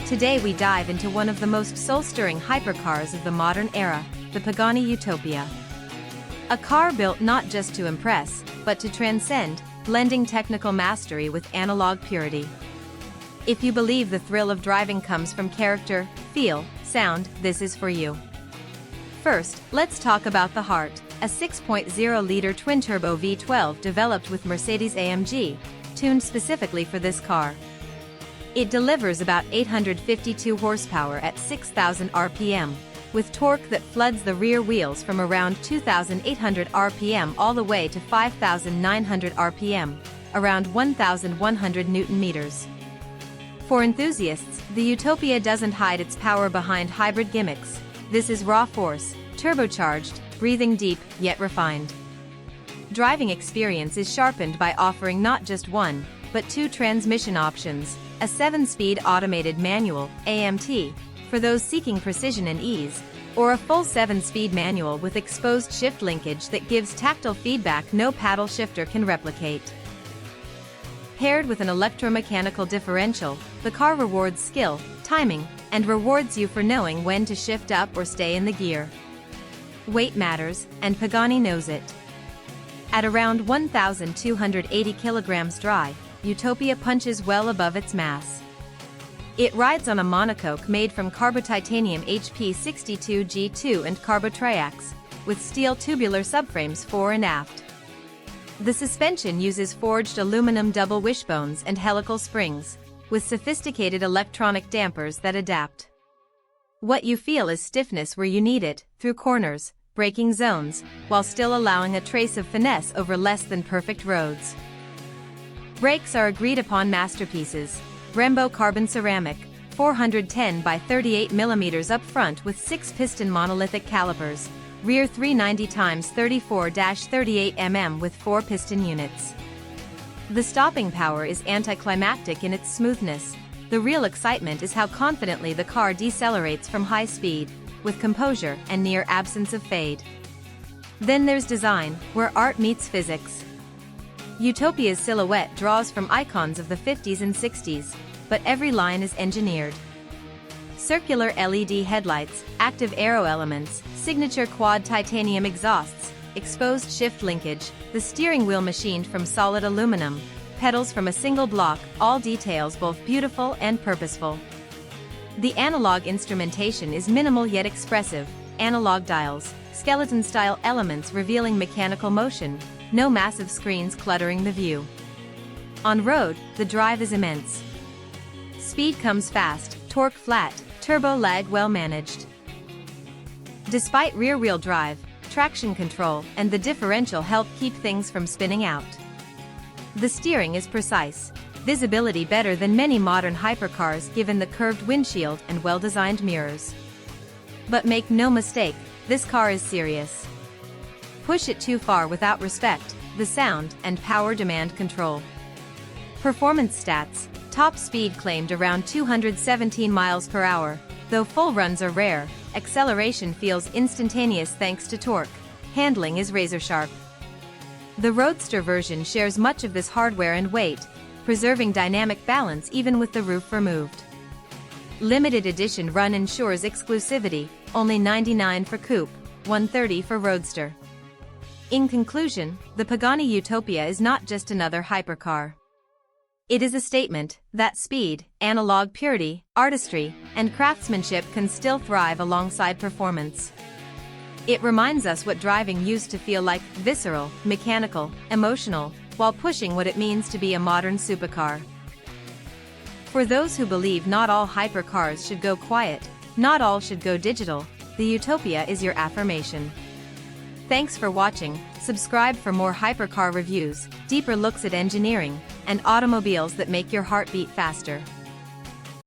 Today we dive into one of the most soul-stirring hypercars of the modern era, the Pagani Utopia. A car built not just to impress, but to transcend, blending technical mastery with analog purity. If you believe the thrill of driving comes from character, feel, sound, this is for you. First, let's talk about the heart, a 6.0-liter twin-turbo V12 developed with Mercedes-AMG, tuned specifically for this car. It delivers about 852 horsepower at 6,000 RPM, with torque that floods the rear wheels from around 2,800 RPM all the way to 5,900 RPM, around 1,100 Newton-meters. For enthusiasts, the Utopia doesn't hide its power behind hybrid gimmicks. This is raw force, turbocharged, breathing deep, yet refined. Driving experience is sharpened by offering not just one, but two transmission options, a 7-speed automated manual, AMT, for those seeking precision and ease, or a full 7-speed manual with exposed shift linkage that gives tactile feedback no paddle shifter can replicate. Paired with an electromechanical differential, the car rewards skill, timing, and rewards you for knowing when to shift up or stay in the gear. Weight matters, and Pagani knows it. At around 1,280 kilograms dry, Utopia punches well above its mass. It rides on a monocoque made from Carbo-Titanium HP62 G2 and Carbo-Triax, with steel tubular subframes fore and aft. The suspension uses forged aluminum double wishbones and helical springs, with sophisticated electronic dampers that adapt. What you feel is stiffness where you need it, through corners, braking zones, while still allowing a trace of finesse over less than perfect roads. Brakes are agreed-upon masterpieces, Brembo carbon ceramic, 410 by 38 mm up front with 6-piston monolithic calipers, rear 390 x 34-38 mm with 4-piston units. The stopping power is anticlimactic in its smoothness. The real excitement is how confidently the car decelerates from high speed, with composure and near absence of fade. Then there's design, where art meets physics. Utopia's silhouette draws from icons of the 50s and 60s, but every line is engineered. Circular LED headlights, active aero elements, signature quad titanium exhausts, exposed shift linkage, the steering wheel machined from solid aluminum, pedals from a single block, all details both beautiful and purposeful. The analog instrumentation is minimal yet expressive, analog dials, skeleton-style elements revealing mechanical motion, no massive screens cluttering the view. On road, the drive is immense. Speed comes fast, torque flat, turbo lag well managed. Despite rear-wheel drive, traction control, and the differential help keep things from spinning out. The steering is precise, visibility better than many modern hypercars given the curved windshield and well-designed mirrors. But make no mistake, this car is serious. Push it too far without respect, the sound and power demand control. Performance stats, top speed claimed around 217 miles per hour, though full runs are rare, acceleration feels instantaneous thanks to torque, handling is razor-sharp. The Roadster version shares much of this hardware and weight, preserving dynamic balance even with the roof removed. Limited edition run ensures exclusivity, only $99 for coupe, $130 for Roadster. In conclusion, the Pagani Utopia is not just another hypercar. It is a statement that speed, analog purity, artistry, and craftsmanship can still thrive alongside performance. It reminds us what driving used to feel like, visceral, mechanical, emotional, while pushing what it means to be a modern supercar. For those who believe not all hypercars should go quiet, not all should go digital, the Utopia is your affirmation. Thanks for watching. Subscribe for more hypercar reviews, deeper looks at engineering, and automobiles that make your heart beat faster.